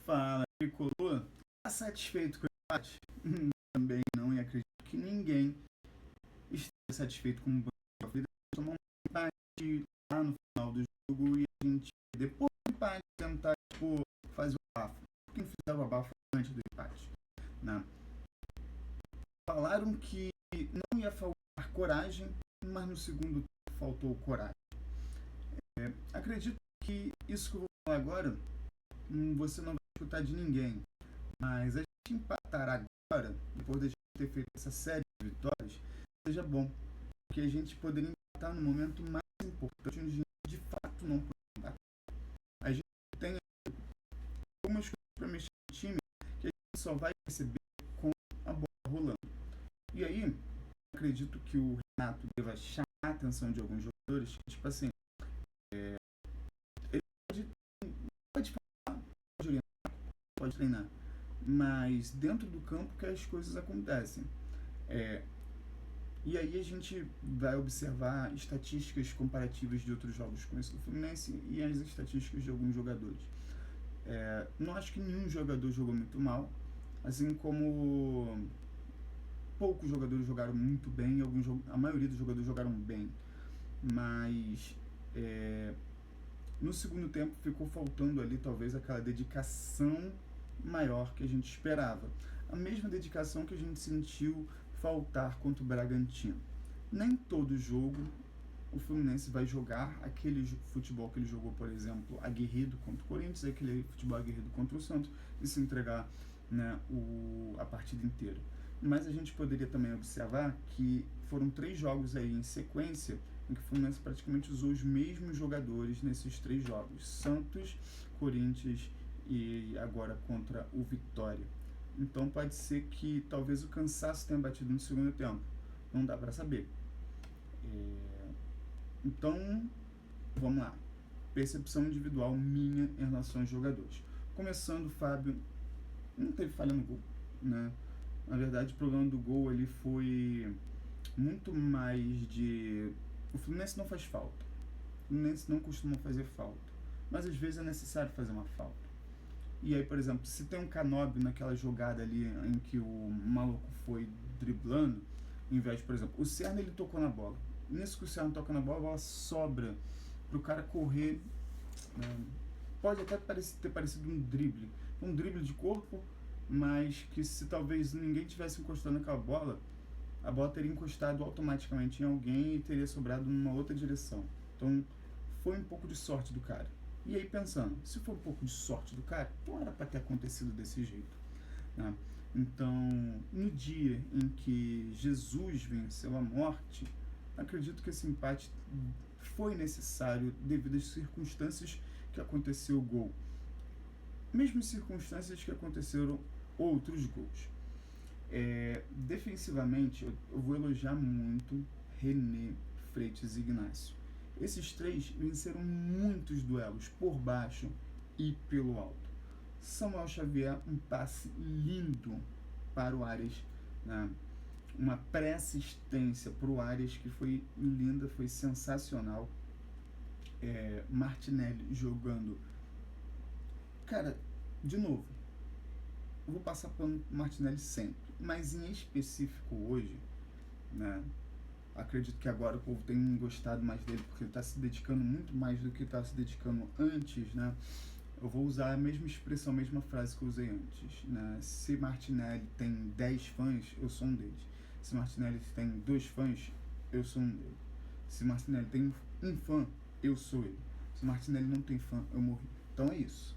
Fala, Tricolor. Tá satisfeito com o empate? Também não, e acredito que ninguém esteja satisfeito com o Banco da Vida. Tomar um empate lá no final do jogo e a gente, depois do empate, tentar fazer o abafo. Por que não fizeram o abafo antes do empate? Né? Falaram que não ia faltar coragem, mas no segundo tempo faltou coragem. Acredito que isso que eu vou falar agora, você não vai escutar de ninguém. Mas a gente empatar agora, depois de a gente ter feito essa série de vitórias, seja bom. Porque a gente poderia empatar no momento mais importante, onde a gente de fato não pode empatar. A gente tem algumas coisas para mexer no time que a gente só vai perceber com a bola rolando. E aí, acredito que o Renato deva chamar a atenção de alguns jogadores que, tipo assim, ele pode falar, pode orientar, pode treinar, mas dentro do campo que as coisas acontecem. E aí a gente vai observar estatísticas comparativas de outros jogos com esse do Fluminense e as estatísticas de alguns jogadores. Não acho que nenhum jogador jogou muito mal, assim como poucos jogadores jogaram muito bem, a maioria dos jogadores jogaram bem, mas no segundo tempo ficou faltando ali talvez aquela dedicação maior que a gente esperava. A mesma dedicação que a gente sentiu faltar contra o Bragantino. Nem todo jogo o Fluminense vai jogar aquele futebol que ele jogou, por exemplo, aguerrido contra o Corinthians, aquele futebol aguerrido contra o Santos, e se entregar, né, a partida inteira. Mas a gente poderia também observar que foram 3 jogos aí em sequência em que o Fluminense praticamente usou os mesmos jogadores nesses 3 jogos. Santos, Corinthians e agora contra o Vitória. Então pode ser que talvez o cansaço tenha batido no segundo tempo. Não dá para saber. Então, vamos lá. Percepção individual minha em relação aos jogadores. Começando, o Fábio não teve falha no gol, né? Na verdade, o problema do gol ali foi muito mais de... O Fluminense não faz falta. O Fluminense não costuma fazer falta. Mas às vezes é necessário fazer uma falta. E aí, por exemplo, se tem um Canóbio naquela jogada ali em que o maluco foi driblando, em vez, por exemplo, o Serna ele tocou na bola. Nisso que o Serna toca na bola, a bola sobra pro cara correr. Pode até ter parecido um drible de corpo, mas que se talvez ninguém tivesse encostado naquela bola, a bola teria encostado automaticamente em alguém e teria sobrado numa outra direção. Então, foi um pouco de sorte do cara. E aí pensando, se for um pouco de sorte do cara, não era para ter acontecido desse jeito, né? Então, no dia em que Jesus venceu a morte, acredito que esse empate foi necessário devido às circunstâncias que aconteceu o gol. Mesmas circunstâncias que aconteceram outros gols. Defensivamente, eu vou elogiar muito René, Freitas e Ignacio. Esses 3 venceram muitos duelos por baixo e pelo alto. Samuel Xavier, um passe lindo para o Arias, né? Uma pré-assistência para o Arias que foi linda, foi sensacional. Martinelli jogando. Cara, de novo, eu vou passar pano pro Martinelli sempre, mas em específico hoje, né? Acredito que agora o povo tem gostado mais dele porque ele está se dedicando muito mais do que estava se dedicando antes, né? Eu vou usar a mesma expressão, a mesma frase que eu usei antes, né? Se Martinelli tem 10 fãs, eu sou um deles. Se Martinelli tem 2 fãs, eu sou um deles. Se Martinelli tem um fã, eu sou ele. Se Martinelli não tem fã, eu morri. Então é isso.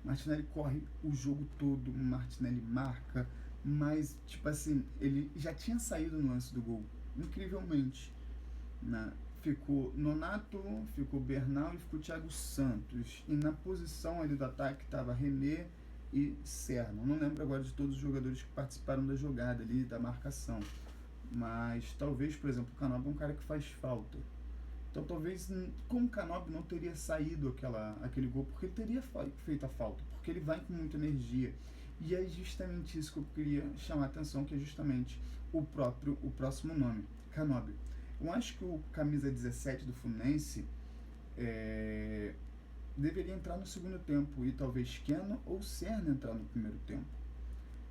Martinelli corre o jogo todo, Martinelli marca, mas, tipo assim, ele já tinha saído no lance do gol, incrivelmente, né? Ficou Nonato, ficou Bernal e ficou Thiago Santos. E na posição ali do ataque estava René e Serna. Não lembro agora de todos os jogadores que participaram da jogada ali, da marcação. Mas talvez, por exemplo, o Canóbio é um cara que faz falta. Então talvez com o Canóbio não teria saído aquele gol, porque ele teria feito a falta, porque ele vai com muita energia. E é justamente isso que eu queria chamar a atenção, que é justamente o próximo nome, Canóbio. Eu acho que o camisa 17 do Fluminense deveria entrar no segundo tempo e talvez Keno ou Serna entrar no primeiro tempo.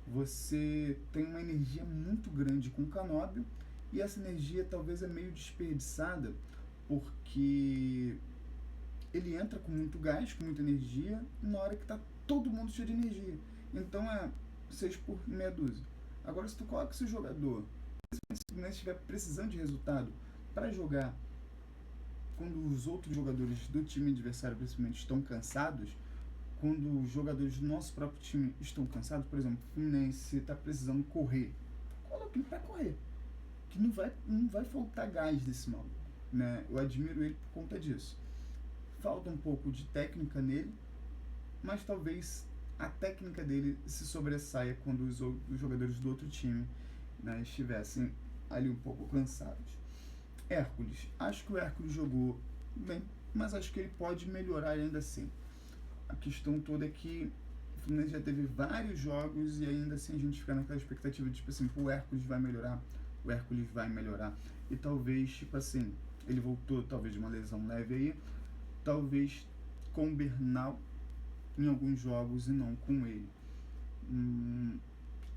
Você tem uma energia muito grande com o Canóbio e essa energia talvez é meio desperdiçada porque ele entra com muito gás, com muita energia, na hora que está todo mundo cheio de energia. Então é 6 por meia dúzia. Agora, se tu coloca esse jogador, se o Fluminense estiver precisando de resultado para jogar quando os outros jogadores do time adversário principalmente estão cansados, quando os jogadores do nosso próprio time estão cansados, por exemplo, o Fluminense está precisando correr, coloca ele para correr, que não vai faltar gás desse maluco, né? Eu admiro ele por conta disso. Falta um pouco de técnica nele, mas talvez a técnica dele se sobressaia quando os jogadores do outro time, né, estivessem ali um pouco cansados. Hércules. Acho que o Hércules jogou bem, mas acho que ele pode melhorar ainda assim. A questão toda é que o Fluminense já teve vários jogos e ainda assim a gente fica naquela expectativa de, tipo assim, o Hércules vai melhorar, o Hércules vai melhorar. E talvez, tipo assim, ele voltou talvez de uma lesão leve aí, talvez com o Bernal em alguns jogos e não com ele.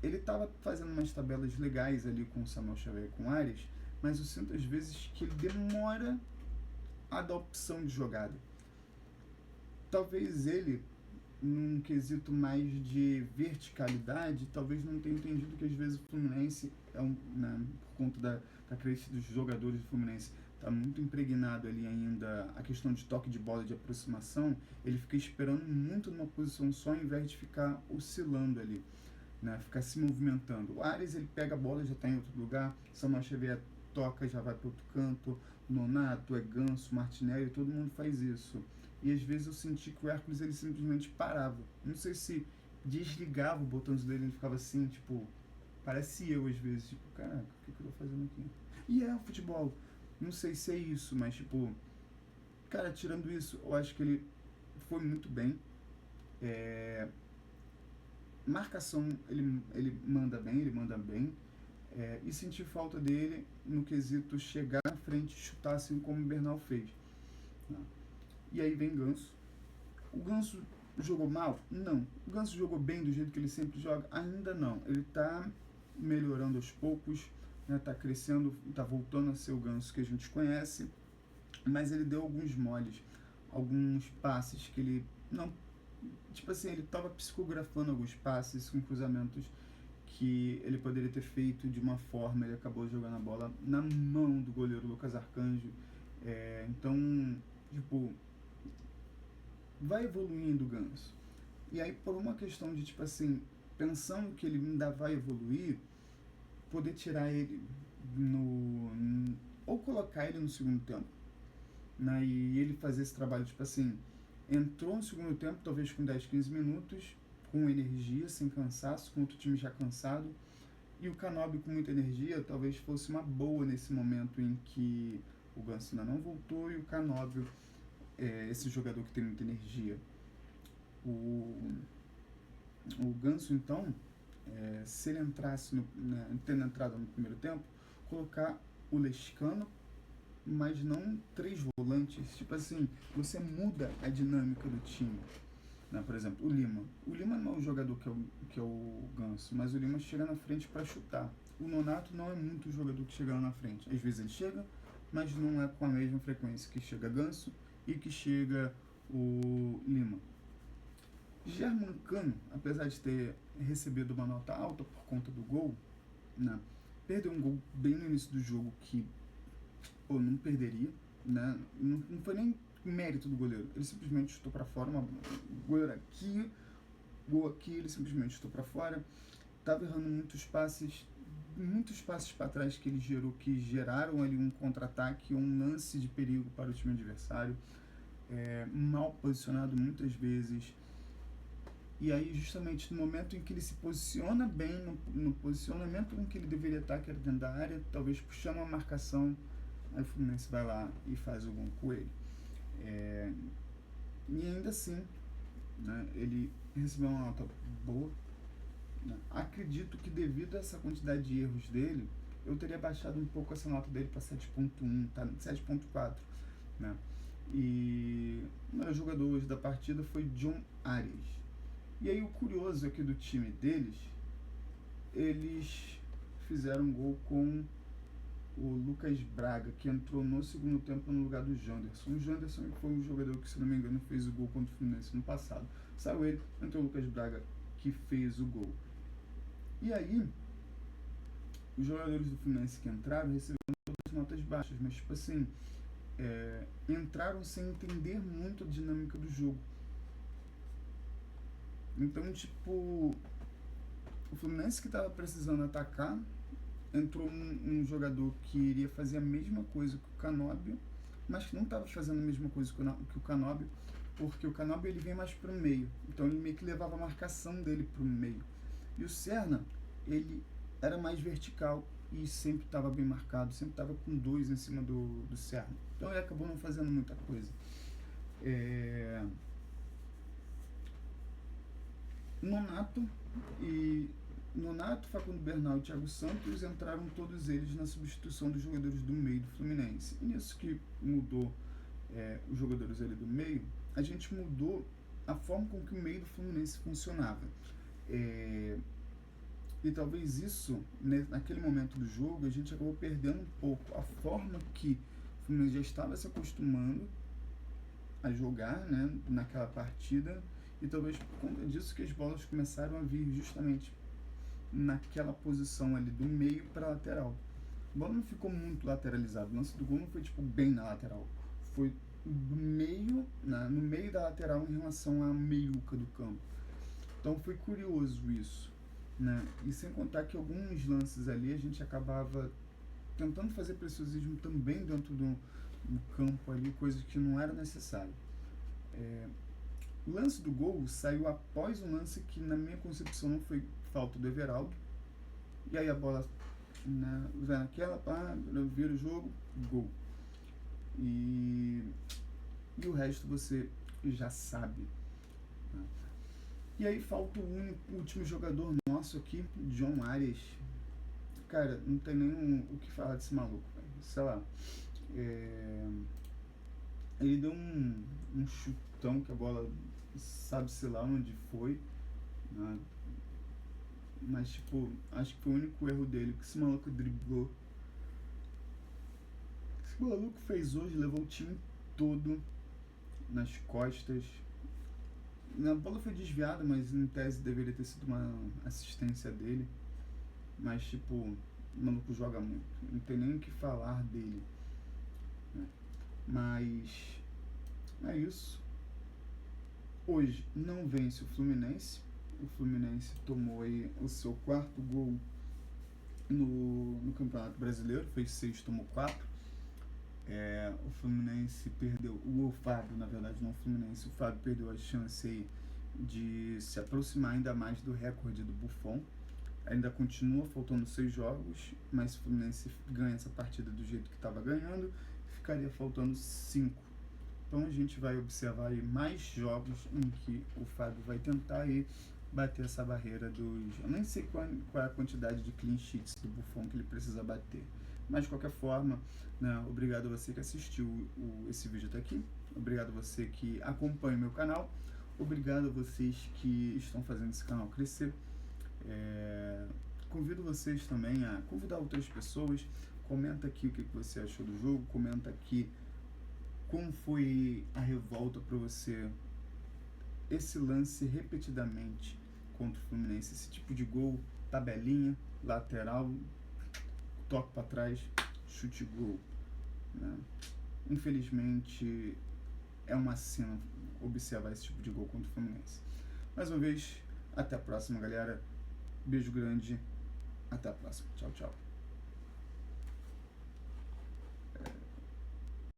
Ele estava fazendo umas tabelas legais ali com o Samuel Xavier e com o Arias, mas eu sinto às vezes que ele demora a dar opção de jogada. Talvez ele, num quesito mais de verticalidade, talvez não tenha entendido que às vezes o Fluminense, né, por conta da crescente dos jogadores do Fluminense, está muito impregnado ali ainda a questão de toque de bola, de aproximação, ele fica esperando muito numa posição só, ao invés de ficar oscilando ali, né, ficar se movimentando. O Arias, ele pega a bola, já está em outro lugar, Samuel Xavier toca, já vai para outro canto, Nonato, Ganso, Martinelli, todo mundo faz isso. E às vezes eu senti que o Hércules, ele simplesmente parava. Não sei se desligava o botão dele, ele ficava assim, tipo, parece eu às vezes, tipo, caraca, o que eu tô fazendo aqui? E o futebol, não sei se é isso, mas tipo, cara, tirando isso, eu acho que ele foi muito bem. Marcação, ele manda bem. E senti falta dele no quesito chegar na frente e chutar assim como o Bernal fez. E aí vem Ganso. O Ganso jogou mal? Não. O Ganso jogou bem do jeito que ele sempre joga? Ainda não. Ele está melhorando aos poucos, né, tá crescendo, tá voltando a ser o Ganso que a gente conhece, mas ele deu alguns moles, alguns passes que ele não... Tipo assim, ele estava psicografando alguns passes com cruzamentos que ele poderia ter feito de uma forma, ele acabou jogando a bola na mão do goleiro Lucas Arcanjo. Então, tipo, vai evoluindo o Ganso. E aí, por uma questão de, tipo assim, pensando que ele ainda vai evoluir, poder tirar ele ou colocar ele no segundo tempo, né? E ele fazer esse trabalho, tipo assim, entrou no segundo tempo, talvez com 10, 15 minutos, com energia, sem cansaço, com outro time já cansado, e o Canóbio com muita energia, talvez fosse uma boa nesse momento em que o Ganso ainda não voltou e o Canóbio, esse jogador que tem muita energia. O Ganso, então, se ele entrasse, tendo entrado no primeiro tempo, colocar o Lescano, mas não 3 volantes. Tipo assim, você muda a dinâmica do time. Né? Por exemplo, o Lima. O Lima não é o jogador que é o Ganso, mas o Lima chega na frente para chutar. O Nonato não é muito o jogador que chega lá na frente. Às vezes ele chega, mas não é com a mesma frequência que chega Ganso e que chega o Lima. Germancano, apesar de ter recebido uma nota alta por conta do gol, né, perdeu um gol bem no início do jogo que não perderia, né, não foi nem mérito do goleiro, ele simplesmente chutou para fora, gol aqui, ele simplesmente chutou para fora, estava errando muitos passes para trás que ele gerou, que geraram ali um contra-ataque, um lance de perigo para o time adversário, mal posicionado muitas vezes. E aí, justamente no momento em que ele se posiciona bem, no posicionamento em que ele deveria estar, que era dentro da área, talvez puxando uma marcação, aí o Fluminense vai lá e faz o gol com ele. E ainda assim, né, ele recebeu uma nota boa. Né? Acredito que devido a essa quantidade de erros dele, eu teria baixado um pouco essa nota dele para 7.1, tá? 7.4. Né? E o melhor jogador hoje da partida foi John Arias. E aí o curioso aqui do time deles, eles fizeram um gol com o Lucas Braga, que entrou no segundo tempo no lugar do Janderson. O Janderson foi o jogador que, se não me engano, fez o gol contra o Fluminense no passado. Saiu ele, entrou o Lucas Braga, que fez o gol. E aí, os jogadores do Fluminense que entraram receberam todas notas baixas, mas tipo assim, entraram sem entender muito a dinâmica do jogo. Então, tipo, o Fluminense que estava precisando atacar, entrou um jogador que iria fazer a mesma coisa que o Canóbio, mas que não estava fazendo a mesma coisa que o Canóbio, porque o Canóbio ele vem mais para o meio, então ele meio que levava a marcação dele para o meio. E o Serna, ele era mais vertical e sempre estava bem marcado, sempre estava com 2 em cima do Serna. Então ele acabou não fazendo muita coisa. Nonato, Facundo Bernal e Thiago Santos entraram todos eles na substituição dos jogadores do meio do Fluminense. E nisso que mudou os jogadores ali do meio, a gente mudou a forma com que o meio do Fluminense funcionava. E talvez isso, naquele momento do jogo, a gente acabou perdendo um pouco a forma que o Fluminense já estava se acostumando a jogar, né, naquela partida, e talvez por conta disso que as bolas começaram a vir justamente naquela posição ali do meio para a lateral. A bola não ficou muito lateralizada, o lance do gol não foi tipo bem na lateral, foi do meio, no meio da lateral em relação à meiuca do campo. Então foi curioso isso, né? E sem contar que alguns lances ali a gente acabava tentando fazer preciosismo também dentro do campo ali, coisa que não era necessário. O lance do gol saiu após um lance que, na minha concepção, não foi falta do Everaldo. E aí a bola, né, vai naquela, vira o jogo, gol. E o resto você já sabe. Né? E aí falta o último jogador nosso aqui, John Arias. Cara, não tem nem o que falar desse maluco. Sei lá. Ele deu um chutão que a bola sabe-se lá onde foi, né? Mas tipo, acho que foi o único erro dele, que esse maluco driblou. Esse maluco fez hoje, levou o time todo nas costas. A bola foi desviada, mas em tese deveria ter sido uma assistência dele. Mas tipo, o maluco joga muito, não tem nem o que falar dele, né? Mas é isso. Hoje não vence o Fluminense. O Fluminense tomou aí o seu 4º gol no Campeonato Brasileiro, fez 6, tomou 4. O Fluminense perdeu, o Fábio, na verdade não o Fluminense, o Fábio perdeu a chance aí de se aproximar ainda mais do recorde do Buffon. Ainda continua faltando 6 jogos, mas se o Fluminense ganha essa partida do jeito que estava ganhando, ficaria faltando 5. Então a gente vai observar aí mais jogos em que o Fábio vai tentar aí bater essa barreira dos... Eu nem sei qual é a quantidade de clean sheets do Buffon que ele precisa bater. Mas de qualquer forma, né, obrigado a você que assistiu esse vídeo até aqui. Obrigado a você que acompanha o meu canal. Obrigado a vocês que estão fazendo esse canal crescer. Convido vocês também a convidar outras pessoas. Comenta aqui o que você achou do jogo. Comenta aqui como foi a revolta para você esse lance repetidamente contra o Fluminense, esse tipo de gol, tabelinha, lateral, toque para trás, chute gol, né? Infelizmente é uma cena observar esse tipo de gol contra o Fluminense. Mais uma vez, até a próxima, galera. Beijo grande, até a próxima. Tchau, tchau.